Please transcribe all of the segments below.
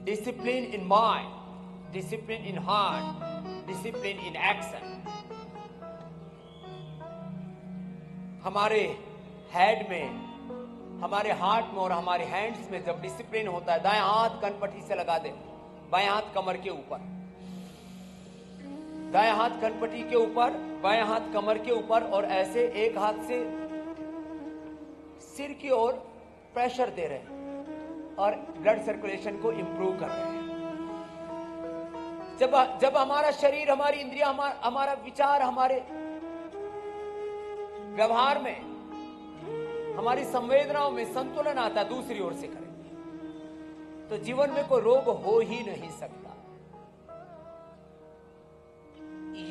discipline in mind, discipline in heart, discipline in action. हमारे head में, हमारे heart में और हमारे हैंड्स में जब डिसिप्लिन होता है, दाएं हाथ कनपट्टी से लगा दे, बाएं हाथ कमर के ऊपर, दाएं हाथ कनपट्टी के ऊपर, बाएं हाथ कमर के ऊपर, और ऐसे एक हाथ से सिर की ओर प्रेशर दे रहे हैं और ब्लड सर्कुलेशन को इंप्रूव कर रहे हैं। जब हमारा शरीर, हमारी इंद्रिया, हमारा विचार, हमारे व्यवहार में, हमारी संवेदनाओं में संतुलन आता है, दूसरी ओर से करें तो जीवन में कोई रोग हो ही नहीं सकता।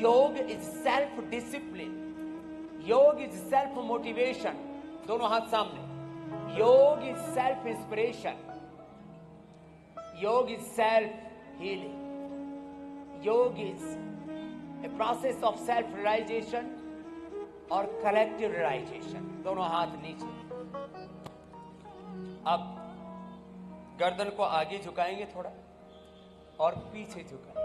Yoga is self discipline, yoga is self motivation, दोनों हाथ सामने। Yoga is self inspiration, yoga is self healing, yoga is a process of self realisation और कलेक्टिव रियलाइजेशन। दोनों हाथ नीचे। अब गर्दन को आगे झुकाएंगे थोड़ा और पीछे झुकाएंगे।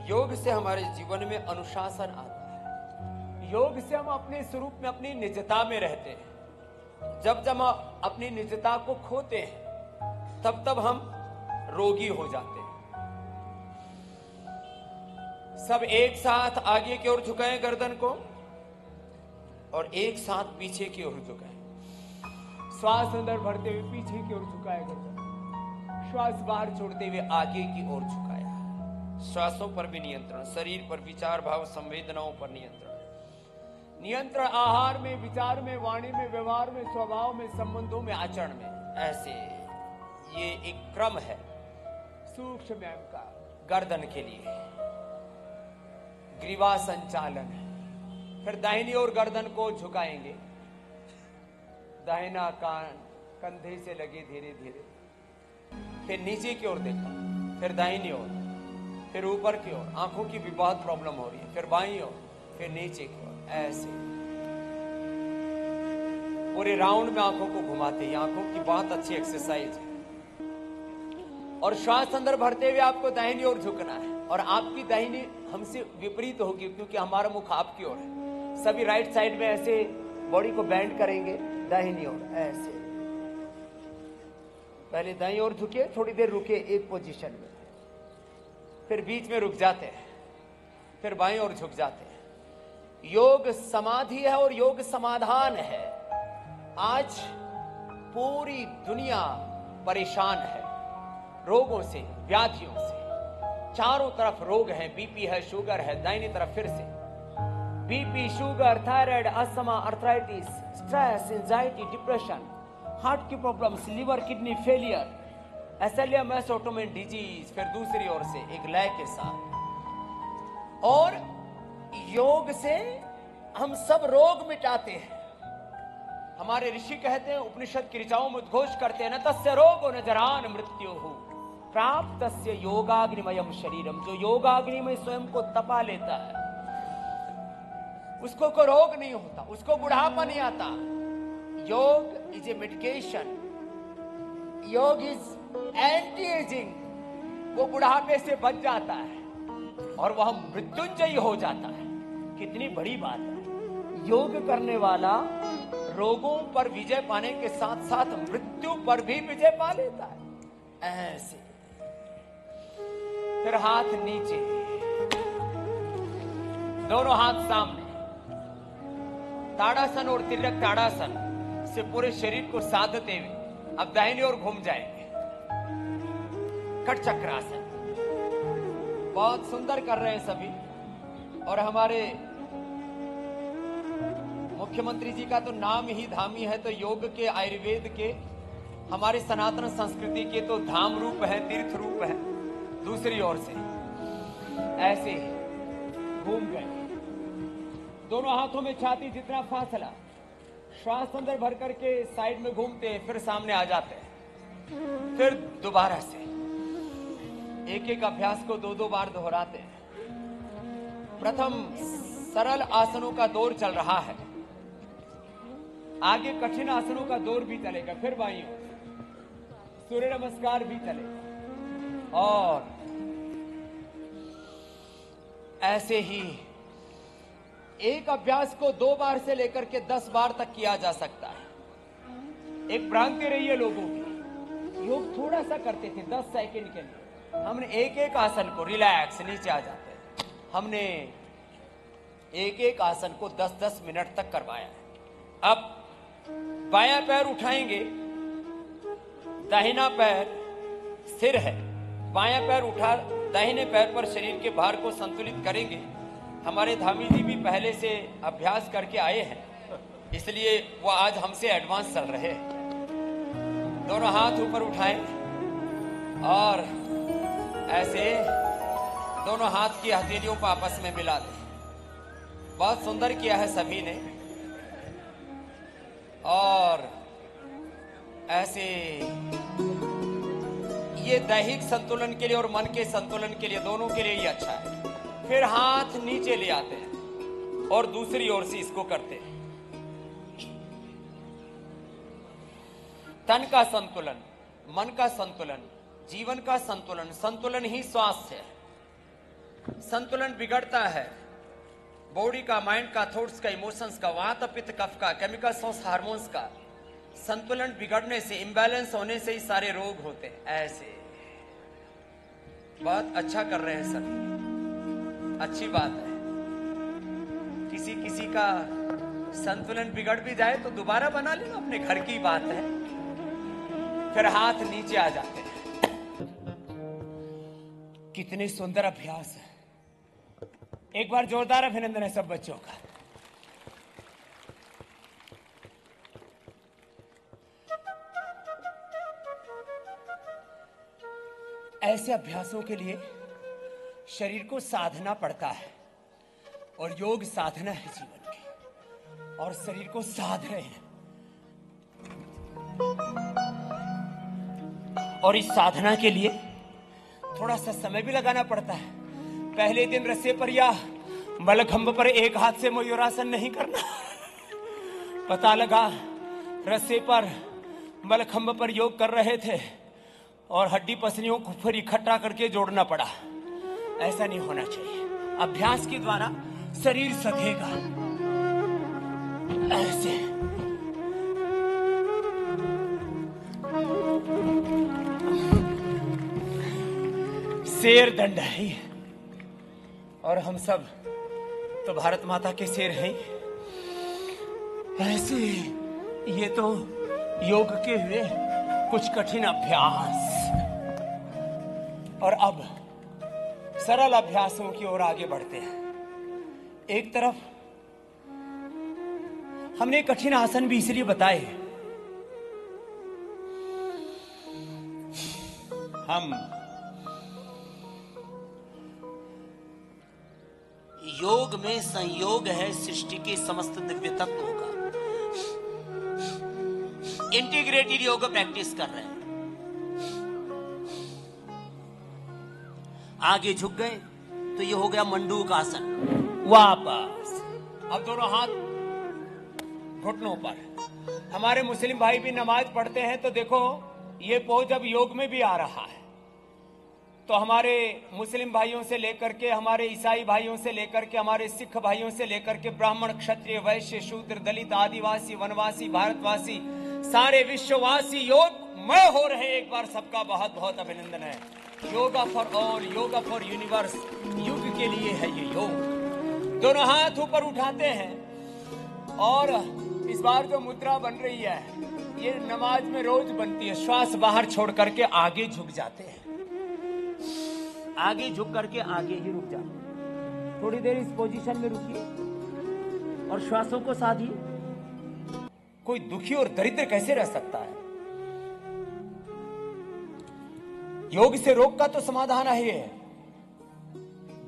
योग से हमारे जीवन में अनुशासन आता है। योग से हम अपने स्वरूप में, अपनी निजता में रहते हैं। जब हम अपनी निजता को खोते हैं तब हम रोगी हो जाते हैं। सब एक साथ आगे की ओर झुकाएं गर्दन को और एक साथ पीछे की ओर झुकाएं। श्वास अंदर भरते हुए पीछे की ओर झुकाया गर्दन, श्वास बाहर छोड़ते हुए आगे की ओर झुकाया। श्वासों पर भी नियंत्रण, शरीर पर, विचार, भाव, संवेदनाओं पर नियंत्रण। नियंत्रण आहार में, विचार में, वाणी में, व्यवहार में, स्वभाव में, संबंधों में, आचरण में। ऐसे ये एक क्रम है सूक्ष्म व्यायाम का गर्दन के लिए। ग्रीवा संचालन है। फिर दाहिनी ओर गर्दन को झुकाएंगे, दाहिना कान कंधे से लगे धीरे धीरे, फिर नीचे की ओर देखा, फिर दाहिनी ओर, फिर ऊपर की ओर। आंखों की भी बहुत प्रॉब्लम हो रही है। फिर बाईं ओर, फिर नीचे की ओर। ऐसे पूरे राउंड में आंखों को घुमाते हैं। आंखों की बहुत अच्छी एक्सरसाइज है। और श्वास अंदर भरते हुए आपको दाहिनी ओर झुकना है और आपकी दाहिनी हमसे विपरीत होगी क्योंकि हमारा मुख आपकी ओर है। सभी राइट साइड में ऐसे बॉडी को बेंड करेंगे, दाहिनी ओर ऐसे। पहले दाईं ओर झुके, थोड़ी देर रुके एक पोजीशन में, फिर बीच में रुक जाते हैं, फिर बाईं ओर झुक जाते हैं। योग समाधि है और योग समाधान है। आज पूरी दुनिया परेशान है रोगों से, व्याधियों से। चारों तरफ रोग हैं। बीपी है, शुगर है, दाहिनी तरफ फिर से BP, sugar, thyroid, asthma, arthritis, stress, anxiety, depression, heart की problems, liver kidney failure, SLMS, autoimmune disease, फिर दूसरी ओर से एक लय के साथ। और योग से हम सब रोग मिटाते हैं। हमारे ऋषि कहते हैं, उपनिषद की ऋचाओं में उद्घोष करते हैं, न तस्य रोगो न जरान मृत्युः प्राप्त तस्य योगाग्निमयम शरीरम। जो योगाग्नि में स्वयं को तपा लेता है उसको कोई रोग नहीं होता, उसको बुढ़ापा नहीं आता। योग इज ए मेडिकेशन, योग इज एंटी एजिंग। वो बुढ़ापे से बच जाता है और वह मृत्युंजयी हो जाता है। कितनी बड़ी बात है। योग करने वाला रोगों पर विजय पाने के साथ साथ मृत्यु पर भी विजय पा लेता है। ऐसे फिर हाथ नीचे, दोनों हाथ सामने। ताड़ासन और तिर्यक ताड़ासन से पूरे शरीर को साधते हुए अब दाहिनी ओर घूम जाएंगे। कट चक्रासन बहुत सुंदर कर रहे हैं सभी। और हमारे मुख्यमंत्री जी का तो नाम ही धामी है, तो योग के, आयुर्वेद के, हमारे सनातन संस्कृति के तो धाम रूप है, तीर्थ रूप है। दूसरी ओर से ऐसे घूम गए, दोनों हाथों में छाती जितना फासला। श्वास अंदर भर करके साइड में घूमते हैं, फिर सामने आ जाते हैं, फिर दोबारा से एक एक अभ्यास को दो दो बार दोहराते हैं। प्रथम सरल आसनों का दौर चल रहा है, आगे कठिन आसनों का दौर भी चलेगा। फिर बाईं ओर सूर्य नमस्कार भी चले। और ऐसे ही एक अभ्यास को 2 बार से लेकर के 10 बार तक किया जा सकता है। एक भ्रांति रही है लोगों की, योग थोड़ा सा करते थे 10 सेकंड के लिए। हमने एक एक आसन को, रिलैक्स, नीचे आ जाते हैं, हमने एक एक आसन को 10-10 मिनट तक करवाया है। अब बायां पैर उठाएंगे, दाहिना पैर स्थिर है, बायां पैर उठा दाहिने पैर पर शरीर के भार को संतुलित करेंगे। हमारे धामी जी भी पहले से अभ्यास करके आए हैं, इसलिए वो आज हमसे एडवांस चल रहे हैं। दोनों हाथ ऊपर उठाएं और ऐसे दोनों हाथ की हथेलियों को आपस में मिला दें। बहुत सुंदर किया है सभी ने। और ऐसे ये दैहिक संतुलन के लिए और मन के संतुलन के लिए, दोनों के लिए ही अच्छा है। फिर हाथ नीचे ले आते हैं और दूसरी ओर से इसको करते हैं। तन का संतुलन, मन का संतुलन, जीवन का संतुलन, संतुलन ही स्वास्थ्य है। संतुलन बिगड़ता है बॉडी का, माइंड का, थॉट्स का, इमोशंस का, वात पित्त कफ का, केमिकल्स और हार्मोन्स का संतुलन बिगड़ने से, इंबैलेंस होने से ही सारे रोग होते हैं। ऐसे बहुत अच्छा कर रहे हैं सभी, अच्छी बात है। किसी किसी का संतुलन बिगड़ भी जाए तो दोबारा बना लेना, अपने घर की बात है। फिर हाथ नीचे आ जाते हैं। कितने सुंदर अभ्यास है। एक बार जोरदार अभिनंदन है सब बच्चों का। ऐसे अभ्यासों के लिए शरीर को साधना पड़ता है और योग साधना है जीवन की, और शरीर को साध रहे हैं। और इस साधना के लिए थोड़ा सा समय भी लगाना पड़ता है। पहले दिन रस्से पर या मलखंभ पर एक हाथ से मयूरासन नहीं करना। पता लगा रस्से पर, मलखंभ पर योग कर रहे थे और हड्डी पसलियों को फिर इकट्ठा करके जोड़ना पड़ा। ऐसा नहीं होना चाहिए। अभ्यास के द्वारा शरीर सधेगा। ऐसे शेर दंड है, और हम सब तो भारत माता के शेर हैं। ऐसे ये तो योग के हुए कुछ कठिन अभ्यास, और अब सरल अभ्यासों की ओर आगे बढ़ते हैं। एक तरफ हमने कठिन आसन भी इसलिए बताए, हम योग में संयोग है सृष्टि के समस्त दिव्य तत्वों का। इंटीग्रेटेड योग प्रैक्टिस कर रहे हैं। आगे झुक गए तो ये हो गया मंडूक आसन। वापस अब दोनों हाथ घुटनों पर। हमारे मुस्लिम भाई भी नमाज पढ़ते हैं तो देखो ये पोज अब योग में भी आ रहा है। तो हमारे मुस्लिम भाइयों से लेकर के, हमारे ईसाई भाइयों से लेकर के, हमारे सिख भाइयों से लेकर के, ब्राह्मण, क्षत्रिय, वैश्य, शूद्र, दलित, आदिवासी, वनवासी, भारतवासी, सारे विश्ववासी योगमय हो रहे। एक बार सबका बहुत बहुत अभिनंदन है। Yoga for all, yoga for universe, युग के लिए है ये योग। दोनों हाथ ऊपर उठाते हैं और इस बार जो मुद्रा बन रही है ये नमाज में रोज बनती है। श्वास बाहर छोड़ करके आगे झुक जाते हैं, आगे झुक करके आगे ही रुक जाते हैं। थोड़ी देर इस पोजीशन में रुकिए और श्वासों को साधिए। कोई दुखी और दरिद्र कैसे रह सकता है? योग से रोग का तो समाधान है,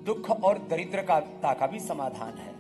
दुख और दरिद्रता का भी समाधान है।